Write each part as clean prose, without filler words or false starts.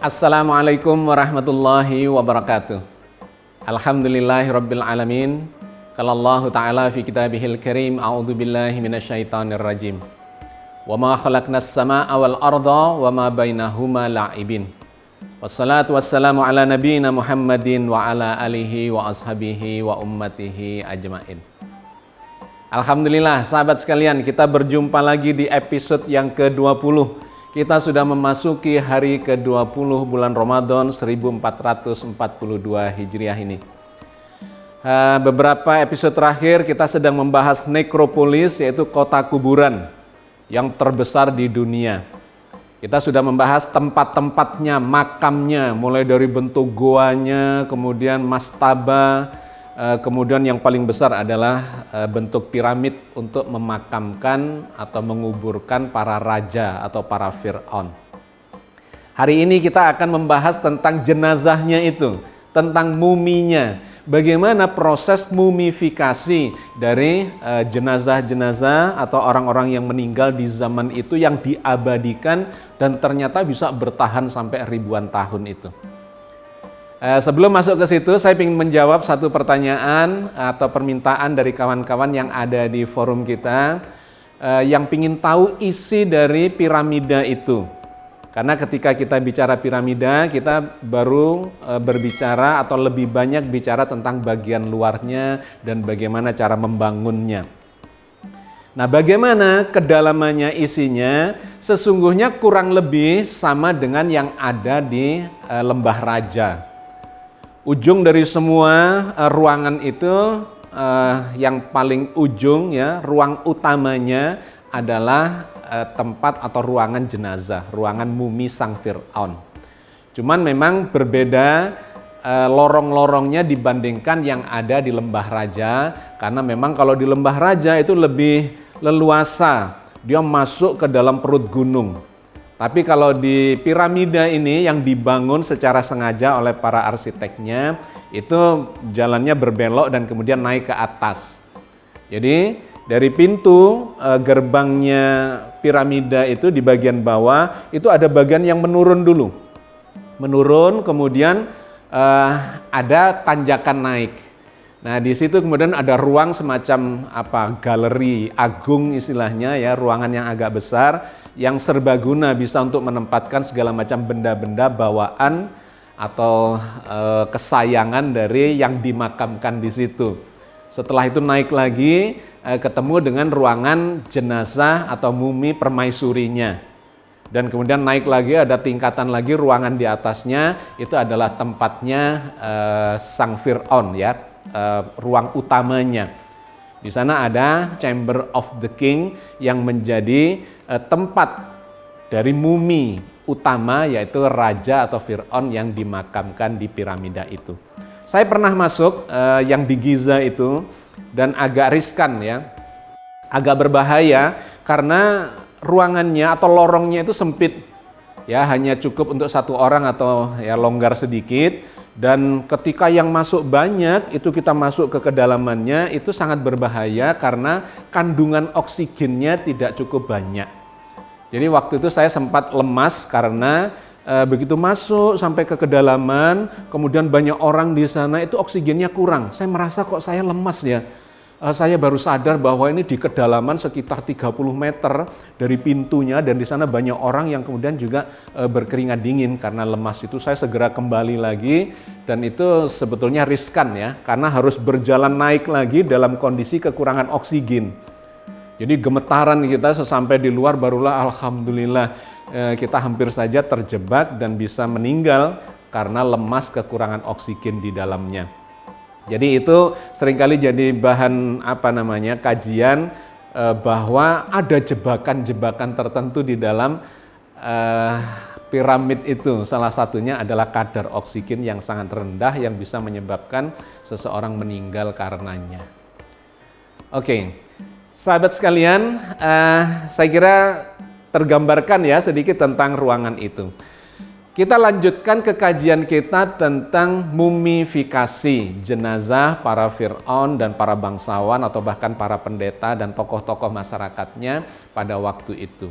Assalamualaikum warahmatullahi wabarakatuh. Alhamdulillahirabbil alamin. Qala Allah Ta'ala fi kitabihil karim, a'udzu billahi minasyaitonir rajim. Wa ma khalaqnas samaa'a wal arda wa ma bainahuma la'ibin. Wassalatu wassalamu ala nabiyyina Muhammadin wa ala alihi wa ashabihi wa ummatihi ajmain. Alhamdulillah sahabat sekalian, kita berjumpa lagi di episode yang ke-20. Kita sudah memasuki hari ke-20 bulan Ramadan 1442 Hijriah ini. Beberapa episode terakhir kita sedang membahas nekropolis, yaitu kota kuburan yang terbesar di dunia. Kita sudah membahas tempat-tempatnya, makamnya, mulai dari bentuk goanya, kemudian mastaba, kemudian yang paling besar adalah bentuk piramid untuk memakamkan atau menguburkan para raja atau para Fir'aun. Hari ini kita akan membahas tentang jenazahnya itu, tentang muminya. Bagaimana proses mumifikasi dari jenazah-jenazah atau orang-orang yang meninggal di zaman itu yang diabadikan dan ternyata bisa bertahan sampai ribuan tahun itu. Sebelum masuk ke situ, saya ingin menjawab satu pertanyaan atau permintaan dari kawan-kawan yang ada di forum kita yang ingin tahu isi dari piramida itu. Karena ketika kita bicara piramida, kita baru berbicara atau lebih banyak bicara tentang bagian luarnya dan bagaimana cara membangunnya. Nah, bagaimana kedalamannya, isinya, sesungguhnya kurang lebih sama dengan yang ada di Lembah Raja. Ujung dari semua ruangan itu, yang paling ujung ya, ruang utamanya adalah tempat atau ruangan jenazah, ruangan mumi sang Fir'aun. Cuman memang berbeda lorong-lorongnya dibandingkan yang ada di Lembah Raja, karena memang kalau di Lembah Raja itu lebih leluasa, dia masuk ke dalam perut gunung. Tapi kalau di piramida ini yang dibangun secara sengaja oleh para arsiteknya, itu jalannya berbelok dan kemudian naik ke atas. Jadi dari pintu gerbangnya piramida itu di bagian bawah, itu ada bagian yang menurun dulu. Menurun, kemudian ada tanjakan naik. Nah, di situ kemudian ada ruang semacam galeri agung istilahnya ya, ruangan yang agak besar, yang serbaguna, bisa untuk menempatkan segala macam benda-benda bawaan atau kesayangan dari yang dimakamkan di situ. Setelah itu naik lagi ketemu dengan ruangan jenazah atau mumi permaisurinya. Dan kemudian naik lagi, ada tingkatan lagi, ruangan di atasnya itu adalah tempatnya sang Fir'aun ya, ruang utamanya. Di sana ada Chamber of the King yang menjadi tempat dari mumi utama, yaitu raja atau Fir'aun yang dimakamkan di piramida itu. Saya pernah masuk yang di Giza itu dan agak riskan ya, agak berbahaya karena ruangannya atau lorongnya itu sempit ya, hanya cukup untuk satu orang atau ya longgar sedikit. Dan ketika yang masuk banyak, itu kita masuk ke kedalamannya, itu sangat berbahaya karena kandungan oksigennya tidak cukup banyak. Jadi waktu itu saya sempat lemas karena begitu masuk sampai ke kedalaman, kemudian banyak orang di sana, itu oksigennya kurang. Saya merasa kok saya lemas ya. Saya baru sadar bahwa ini di kedalaman sekitar 30 meter dari pintunya, dan di sana banyak orang yang kemudian juga berkeringat dingin karena lemas itu. Saya segera kembali lagi, dan itu sebetulnya riskan ya, karena harus berjalan naik lagi dalam kondisi kekurangan oksigen. Jadi gemetaran kita sesampai di luar, barulah alhamdulillah kita hampir saja terjebak dan bisa meninggal karena lemas kekurangan oksigen di dalamnya. Jadi itu seringkali jadi bahan kajian bahwa ada jebakan-jebakan tertentu di dalam piramid itu. Salah satunya adalah kadar oksigen yang sangat rendah yang bisa menyebabkan seseorang meninggal karenanya. Oke, sahabat sekalian, saya kira tergambarkan ya sedikit tentang ruangan itu. Kita lanjutkan ke kajian kita tentang mumifikasi jenazah para Fir'aun dan para bangsawan atau bahkan para pendeta dan tokoh-tokoh masyarakatnya pada waktu itu.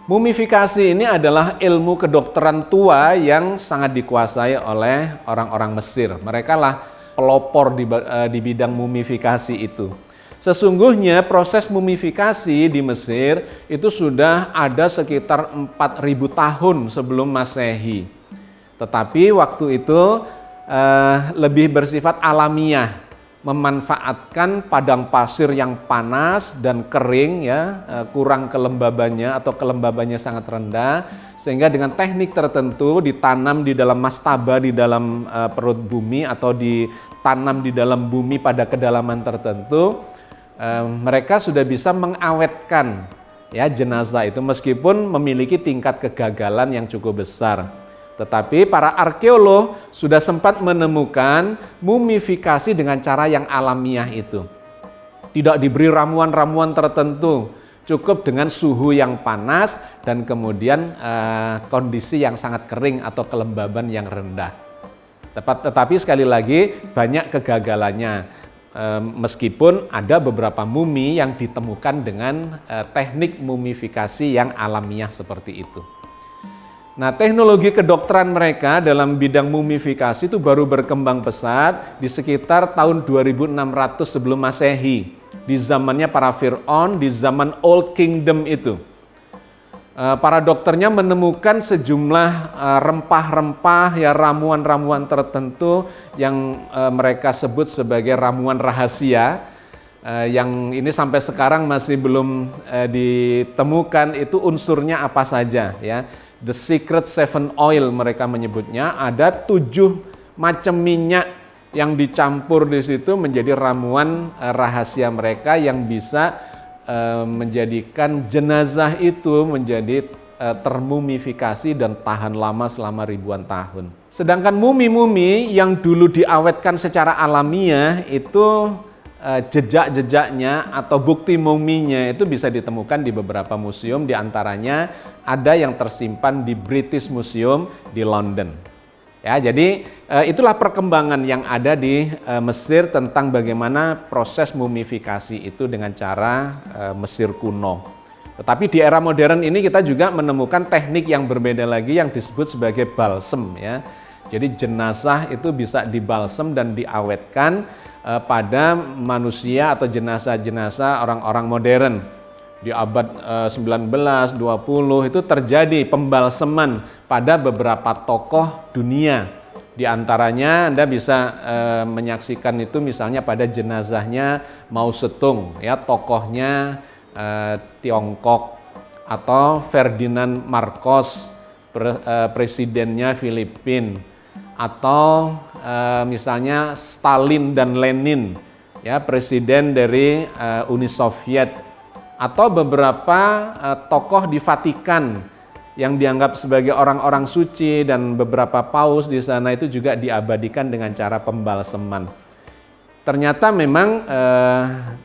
Mumifikasi ini adalah ilmu kedokteran tua yang sangat dikuasai oleh orang-orang Mesir. Mereka lah pelopor di bidang mumifikasi itu. Sesungguhnya proses mumifikasi di Mesir itu sudah ada sekitar 4.000 tahun sebelum Masehi. Tetapi waktu itu lebih bersifat alamiah, memanfaatkan padang pasir yang panas dan kering, ya, kurang kelembabannya atau kelembabannya sangat rendah, sehingga dengan teknik tertentu ditanam di dalam mastaba di dalam perut bumi atau ditanam di dalam bumi pada kedalaman tertentu, mereka sudah bisa mengawetkan, ya, jenazah itu meskipun memiliki tingkat kegagalan yang cukup besar. Tetapi para arkeolog sudah sempat menemukan mumifikasi dengan cara yang alamiah itu. Tidak diberi ramuan-ramuan tertentu, cukup dengan suhu yang panas dan kemudian kondisi yang sangat kering atau kelembaban yang rendah. Tetapi sekali lagi banyak kegagalannya, meskipun ada beberapa mumi yang ditemukan dengan teknik mumifikasi yang alamiah seperti itu. Nah, teknologi kedokteran mereka dalam bidang mumifikasi itu baru berkembang pesat di sekitar tahun 2600 sebelum Masehi, di zamannya para Fir'aun, di zaman Old Kingdom itu. Para dokternya menemukan sejumlah rempah-rempah, ya, ramuan-ramuan tertentu yang mereka sebut sebagai ramuan rahasia, yang ini sampai sekarang masih belum ditemukan itu unsurnya apa saja, ya. The Secret Seven Oil mereka menyebutnya, ada 7 macam minyak yang dicampur di situ menjadi ramuan rahasia mereka yang bisa menjadikan jenazah itu menjadi termumifikasi dan tahan lama selama ribuan tahun. Sedangkan mumi-mumi yang dulu diawetkan secara alamiah itu jejak-jejaknya atau bukti muminya itu bisa ditemukan di beberapa museum, diantaranya ada yang tersimpan di British Museum di London. Ya, jadi itulah perkembangan yang ada di Mesir tentang bagaimana proses mumifikasi itu dengan cara Mesir kuno. Tetapi di era modern ini kita juga menemukan teknik yang berbeda lagi yang disebut sebagai balsem, ya. Jadi jenazah itu bisa dibalsem dan diawetkan pada manusia atau jenazah-jenazah orang-orang modern. Di abad 19, 20 itu terjadi pembalseman pada beberapa tokoh dunia. Di antaranya Anda bisa menyaksikan itu misalnya pada jenazahnya Mao Zedong, ya, tokohnya Tiongkok, atau Ferdinand Marcos, presidennya Filipina, atau misalnya Stalin dan Lenin, ya, presiden dari Uni Soviet, atau beberapa tokoh di Vatikan yang dianggap sebagai orang-orang suci dan beberapa paus di sana itu juga diabadikan dengan cara pembalseman. Ternyata memang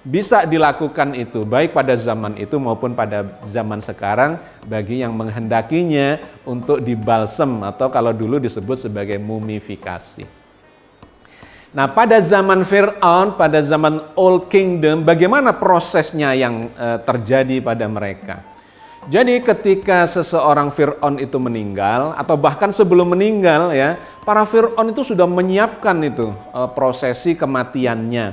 bisa dilakukan itu baik pada zaman itu maupun pada zaman sekarang bagi yang menghendakinya untuk dibalsem atau kalau dulu disebut sebagai mumifikasi. Nah, pada zaman Fir'aun, pada zaman Old Kingdom, bagaimana prosesnya yang terjadi pada mereka? Jadi ketika seseorang Fir'aun itu meninggal atau bahkan sebelum meninggal, ya, para Fir'aun itu sudah menyiapkan itu prosesi kematiannya.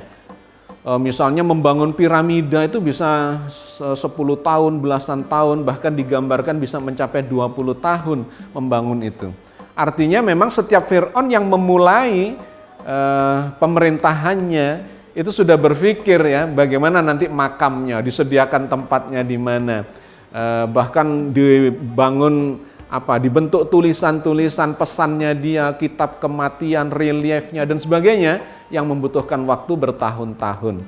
Misalnya membangun piramida itu bisa 10 tahun, belasan tahun, bahkan digambarkan bisa mencapai 20 tahun membangun itu. Artinya memang setiap Fir'aun yang memulai pemerintahannya itu sudah berpikir, ya, bagaimana nanti makamnya, disediakan tempatnya di mana, bahkan dibangun dibentuk tulisan-tulisan pesannya dia, kitab kematian, reliefnya dan sebagainya yang membutuhkan waktu bertahun-tahun.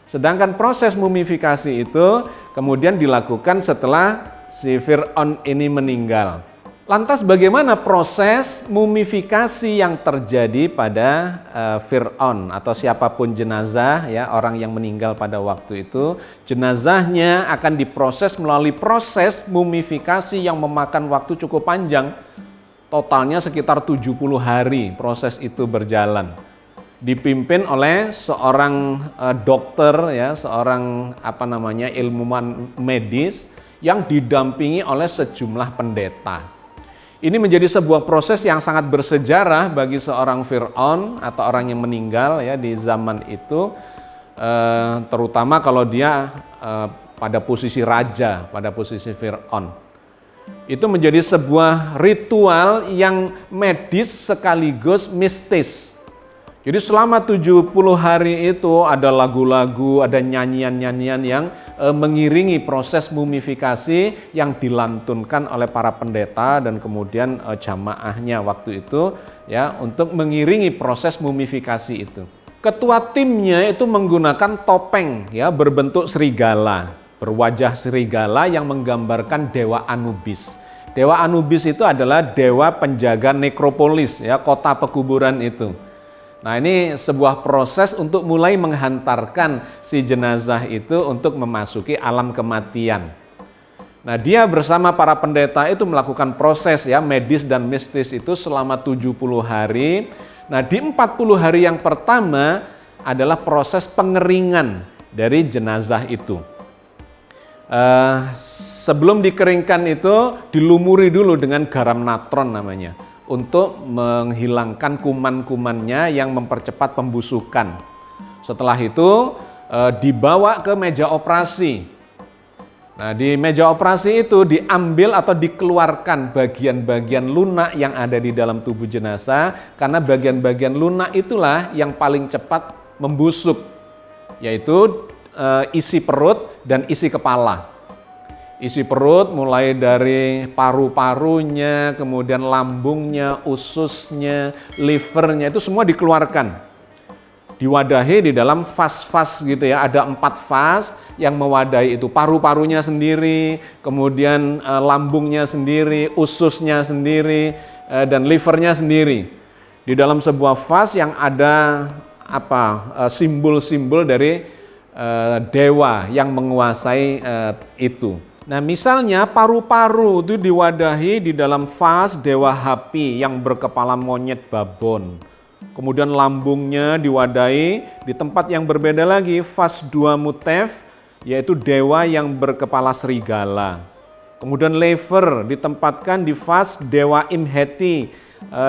Sedangkan proses mumifikasi itu kemudian dilakukan setelah si Fir'aun ini meninggal. Lantas bagaimana proses mumifikasi yang terjadi pada Fir'aun atau siapapun jenazah, ya, orang yang meninggal pada waktu itu, jenazahnya akan diproses melalui proses mumifikasi yang memakan waktu cukup panjang, totalnya sekitar 70 hari proses itu berjalan. Dipimpin oleh seorang dokter, ya, seorang ilmuwan medis yang didampingi oleh sejumlah pendeta. Ini menjadi sebuah proses yang sangat bersejarah bagi seorang Fir'aun atau orang yang meninggal ya di zaman itu, terutama kalau dia pada posisi raja, pada posisi Fir'aun. Itu menjadi sebuah ritual yang medis sekaligus mistis. Jadi selama 70 hari itu ada lagu-lagu, ada nyanyian-nyanyian yang mengiringi proses mumifikasi yang dilantunkan oleh para pendeta dan kemudian jamaahnya waktu itu ya untuk mengiringi proses mumifikasi itu. Ketua timnya itu menggunakan topeng ya berbentuk serigala, berwajah serigala yang menggambarkan dewa Anubis. Dewa Anubis itu adalah dewa penjaga nekropolis ya, kota pekuburan itu. Nah, ini sebuah proses untuk mulai menghantarkan si jenazah itu untuk memasuki alam kematian. Nah, dia bersama para pendeta itu melakukan proses ya medis dan mistis itu selama 70 hari. Nah, di 40 hari yang pertama adalah proses pengeringan dari jenazah itu. Sebelum dikeringkan itu dilumuri dulu dengan garam natron namanya, untuk menghilangkan kuman-kumannya yang mempercepat pembusukan. Setelah itu dibawa ke meja operasi. Nah, di meja operasi itu diambil atau dikeluarkan bagian-bagian lunak yang ada di dalam tubuh jenazah, karena bagian-bagian lunak itulah yang paling cepat membusuk, yaitu isi perut dan isi kepala. Isi perut mulai dari paru-parunya, kemudian lambungnya, ususnya, livernya, itu semua dikeluarkan. Diwadahi di dalam vas-vas gitu ya, ada 4 vas yang mewadahi itu. Paru-parunya sendiri, kemudian lambungnya sendiri, ususnya sendiri, dan livernya sendiri. Di dalam sebuah vas yang ada simbol-simbol dari dewa yang menguasai itu. Nah, misalnya paru-paru itu diwadahi di dalam vas Dewa Hapi yang berkepala monyet babon. Kemudian lambungnya diwadahi di tempat yang berbeda lagi, vas Duamutef, yaitu dewa yang berkepala serigala. Kemudian lever ditempatkan di vas Dewa Imheti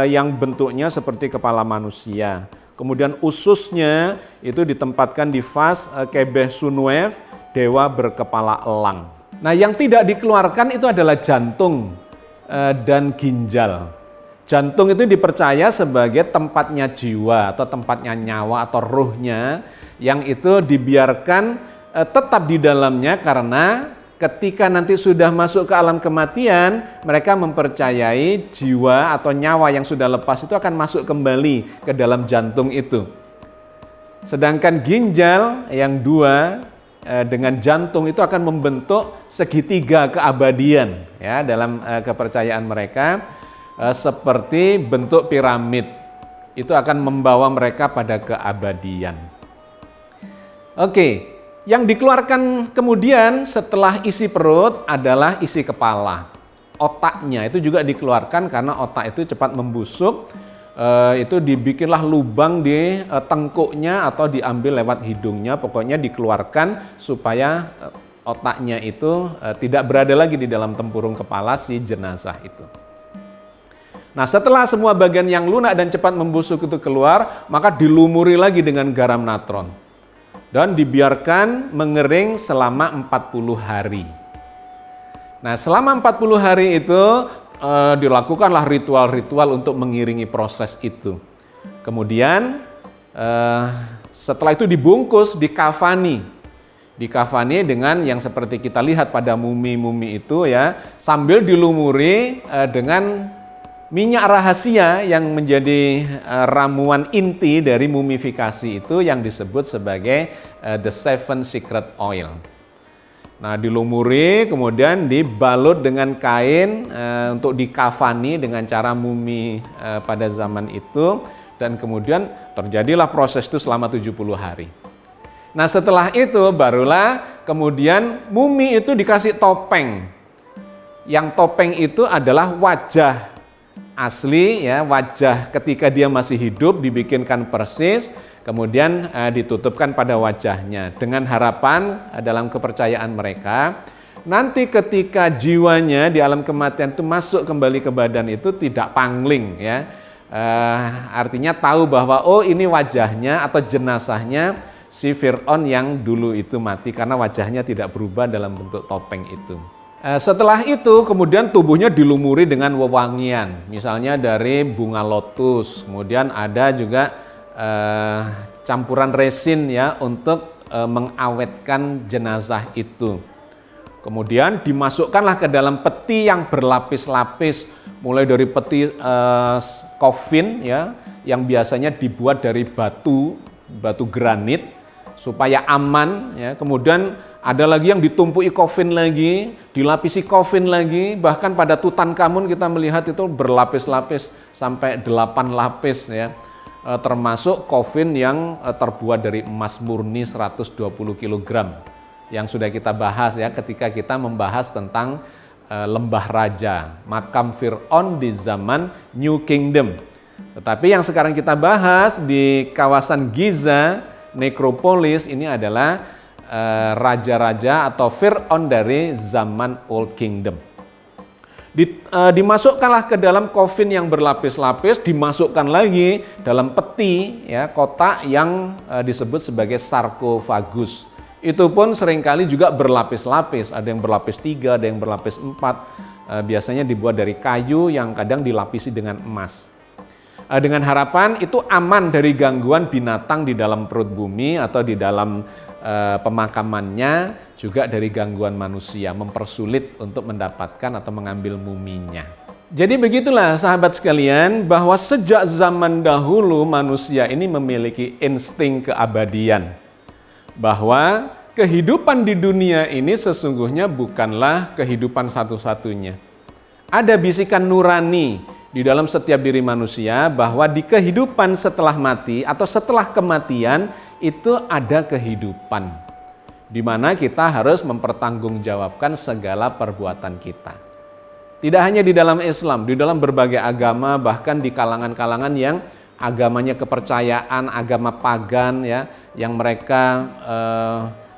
yang bentuknya seperti kepala manusia. Kemudian ususnya itu ditempatkan di vas Kebeh Sunwef, dewa berkepala elang. Nah, yang tidak dikeluarkan itu adalah jantung dan ginjal. Jantung itu dipercaya sebagai tempatnya jiwa atau tempatnya nyawa atau ruhnya, yang itu dibiarkan tetap di dalamnya karena ketika nanti sudah masuk ke alam kematian, mereka mempercayai jiwa atau nyawa yang sudah lepas itu akan masuk kembali ke dalam jantung itu. Sedangkan ginjal yang 2 dengan jantung itu akan membentuk segitiga keabadian ya dalam kepercayaan mereka, seperti bentuk piramid. Itu akan membawa mereka pada keabadian. Oke, yang dikeluarkan kemudian setelah isi perut adalah isi kepala. Otaknya itu juga dikeluarkan karena otak itu cepat membusuk. Itu dibikinlah lubang di tengkuknya atau diambil lewat hidungnya, pokoknya dikeluarkan supaya otaknya itu tidak berada lagi di dalam tempurung kepala si jenazah itu. Nah, setelah semua bagian yang lunak dan cepat membusuk itu keluar, maka dilumuri lagi dengan garam natron dan dibiarkan mengering selama 40 hari. Nah, selama 40 hari itu dilakukanlah ritual-ritual untuk mengiringi proses itu. Kemudian setelah itu dibungkus, dikafani dengan yang seperti kita lihat pada mumi-mumi itu ya, sambil dilumuri dengan minyak rahasia yang menjadi ramuan inti dari mumifikasi itu yang disebut sebagai the 7 secret oil. Nah, dilumuri kemudian dibalut dengan kain untuk dikafani dengan cara mumi pada zaman itu, dan kemudian terjadilah proses itu selama 70 hari. Nah, setelah itu barulah kemudian mumi itu dikasih topeng. Yang topeng itu adalah wajah asli ya, wajah ketika dia masih hidup dibikinkan persis, kemudian ditutupkan pada wajahnya dengan harapan dalam kepercayaan mereka Nanti ketika jiwanya di alam kematian itu masuk kembali ke badan itu tidak pangling ya. Artinya tahu bahwa oh ini wajahnya atau jenazahnya si Fir'aun yang dulu itu mati karena wajahnya tidak berubah dalam bentuk topeng itu. Setelah itu kemudian tubuhnya dilumuri dengan wewangian, misalnya dari bunga lotus, kemudian ada juga campuran resin ya untuk mengawetkan jenazah itu. Kemudian dimasukkanlah ke dalam peti yang berlapis-lapis, mulai dari peti coffin ya, yang biasanya dibuat dari batu granit supaya aman ya. Kemudian ada lagi yang ditumpuki coffin lagi, dilapisi coffin lagi, bahkan pada Tutankhamun kita melihat itu berlapis-lapis sampai 8 lapis ya. Termasuk coffin yang terbuat dari emas murni 120 kg. Yang sudah kita bahas ya ketika kita membahas tentang lembah raja, makam Fir'aun di zaman New Kingdom. Tetapi yang sekarang kita bahas di kawasan Giza, Necropolis ini adalah raja-raja atau Fir'aun dari zaman Old Kingdom. Dimasukkanlah ke dalam coffin yang berlapis-lapis, dimasukkan lagi dalam peti ya, kotak yang disebut sebagai sarkofagus. Itu pun seringkali juga berlapis-lapis, ada yang berlapis 3, ada yang berlapis 4, biasanya dibuat dari kayu yang kadang dilapisi dengan emas. Dengan harapan itu aman dari gangguan binatang di dalam perut bumi atau di dalam pemakamannya, juga dari gangguan manusia, mempersulit untuk mendapatkan atau mengambil muminya. Jadi begitulah sahabat sekalian, bahwa sejak zaman dahulu manusia ini memiliki insting keabadian. Bahwa kehidupan di dunia ini sesungguhnya bukanlah kehidupan satu-satunya. Ada bisikan nurani di dalam setiap diri manusia bahwa di kehidupan setelah mati atau setelah kematian itu ada kehidupan. Di mana kita harus mempertanggungjawabkan segala perbuatan kita. Tidak hanya di dalam Islam, di dalam berbagai agama, bahkan di kalangan-kalangan yang agamanya kepercayaan, agama pagan ya, yang mereka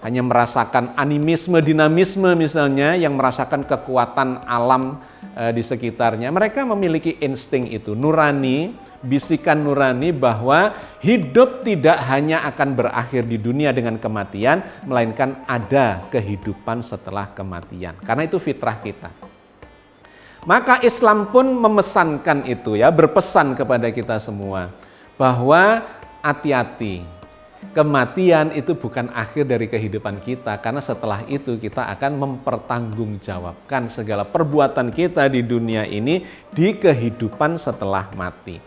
hanya merasakan animisme, dinamisme misalnya, yang merasakan kekuatan alam di sekitarnya. Mereka memiliki insting itu, nurani, bisikan nurani bahwa hidup tidak hanya akan berakhir di dunia dengan kematian, melainkan ada kehidupan setelah kematian. Karena itu fitrah kita. Maka Islam pun memesankan itu ya, berpesan kepada kita semua bahwa hati-hati. Kematian itu bukan akhir dari kehidupan kita, karena setelah itu kita akan mempertanggungjawabkan segala perbuatan kita di dunia ini di kehidupan setelah mati.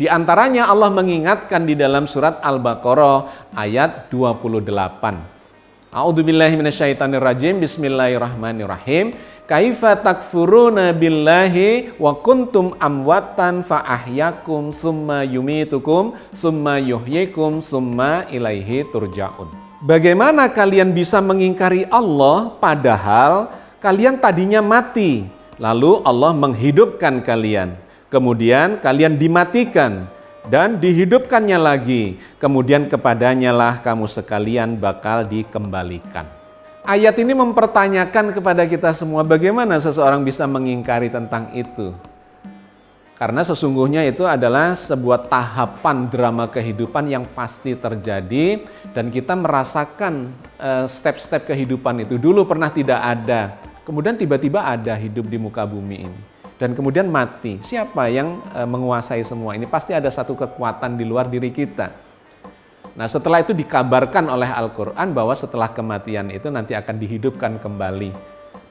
Di antaranya Allah mengingatkan di dalam surat Al-Baqarah ayat 28. A'udzubillahi minasyaitonirrajim, bismillahirrahmanirrahim. Kaifa takfuruna billahi wa kuntum amwatan fa ahyakum summa yumitukum summa yuhyikum summa ilaihi turja'un. Bagaimana kalian bisa mengingkari Allah padahal kalian tadinya mati, lalu Allah menghidupkan kalian, kemudian kalian dimatikan dan dihidupkannya lagi, kemudian kepadanya lah kamu sekalian bakal dikembalikan. Ayat ini mempertanyakan kepada kita semua bagaimana seseorang bisa mengingkari tentang itu. Karena sesungguhnya itu adalah sebuah tahapan drama kehidupan yang pasti terjadi dan kita merasakan step-step kehidupan itu. Dulu pernah tidak ada, kemudian tiba-tiba ada hidup di muka bumi ini. Dan kemudian mati. Siapa yang menguasai semua ini? Pasti ada satu kekuatan di luar diri kita. Nah setelah itu dikabarkan oleh Al-Quran bahwa setelah kematian itu nanti akan dihidupkan kembali.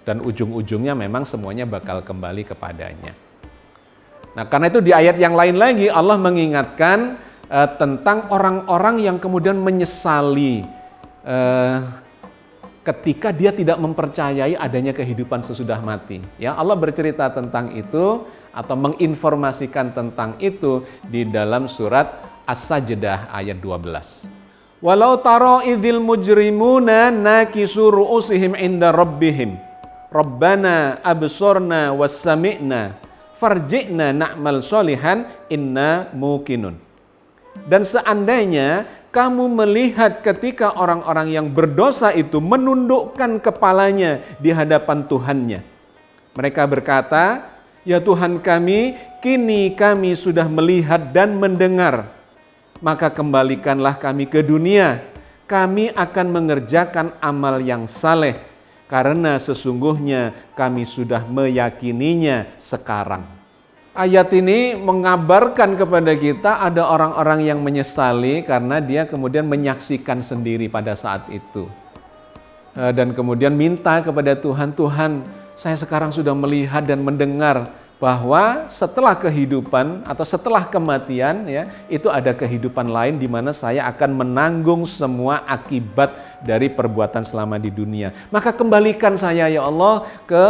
Dan ujung-ujungnya memang semuanya bakal kembali kepadanya. Nah karena itu di ayat yang lain lagi Allah mengingatkan tentang orang-orang yang kemudian menyesali ketika dia tidak mempercayai adanya kehidupan sesudah mati. Ya, Allah bercerita tentang itu atau menginformasikan tentang itu di dalam surat As-Sajdah ayat 12. Walau taro idzil mujrimuna nakisu ru'usihim inda rabbihim. Rabbana absorna wassami'na farji'na na'mal solihan inna muqinun. Dan seandainya kamu melihat ketika orang-orang yang berdosa itu menundukkan kepalanya di hadapan Tuhannya. Mereka berkata, ya Tuhan kami, kini kami sudah melihat dan mendengar. Maka kembalikanlah kami ke dunia. Kami akan mengerjakan amal yang saleh, karena sesungguhnya kami sudah meyakininya sekarang. Ayat ini mengabarkan kepada kita ada orang-orang yang menyesali karena dia kemudian menyaksikan sendiri pada saat itu. Dan kemudian minta kepada Tuhan, Tuhan, saya sekarang sudah melihat dan mendengar bahwa setelah kehidupan atau setelah kematian ya, itu ada kehidupan lain di mana saya akan menanggung semua akibat dari perbuatan selama di dunia. Maka kembalikan saya ya Allah ke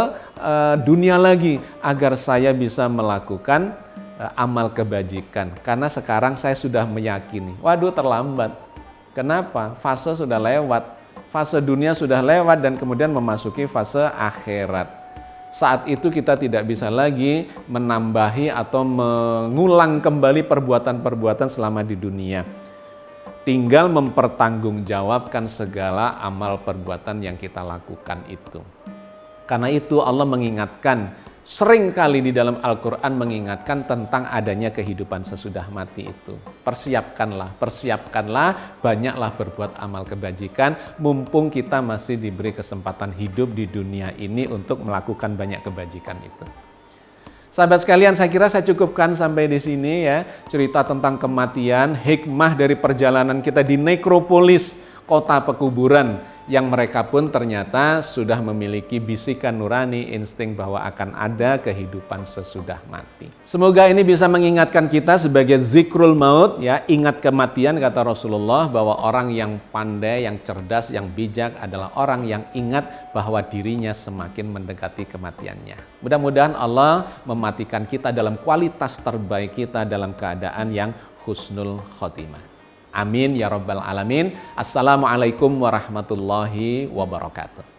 dunia lagi agar saya bisa melakukan amal kebajikan. Karena sekarang saya sudah meyakini, waduh terlambat. Kenapa? Fase sudah lewat, fase dunia sudah lewat dan kemudian memasuki fase akhirat. Saat itu kita tidak bisa lagi menambahi atau mengulang kembali perbuatan-perbuatan selama di dunia. Tinggal mempertanggungjawabkan segala amal perbuatan yang kita lakukan itu. Karena itu Allah mengingatkan, sering kali di dalam Al-Quran mengingatkan tentang adanya kehidupan sesudah mati itu. Persiapkanlah, banyaklah berbuat amal kebajikan, mumpung kita masih diberi kesempatan hidup di dunia ini untuk melakukan banyak kebajikan itu. Sahabat sekalian, saya kira saya cukupkan sampai di sini ya, cerita tentang kematian, hikmah dari perjalanan kita di nekropolis, kota pekuburan, yang mereka pun ternyata sudah memiliki bisikan nurani, insting bahwa akan ada kehidupan sesudah mati. Semoga ini bisa mengingatkan kita sebagai zikrul maut, ya, ingat kematian, kata Rasulullah, bahwa orang yang pandai, yang cerdas, yang bijak adalah orang yang ingat bahwa dirinya semakin mendekati kematiannya. Mudah-mudahan Allah mematikan kita dalam kualitas terbaik kita dalam keadaan yang husnul khotimah. Amin ya rabbal alamin. Assalamualaikum warahmatullahi wabarakatuh.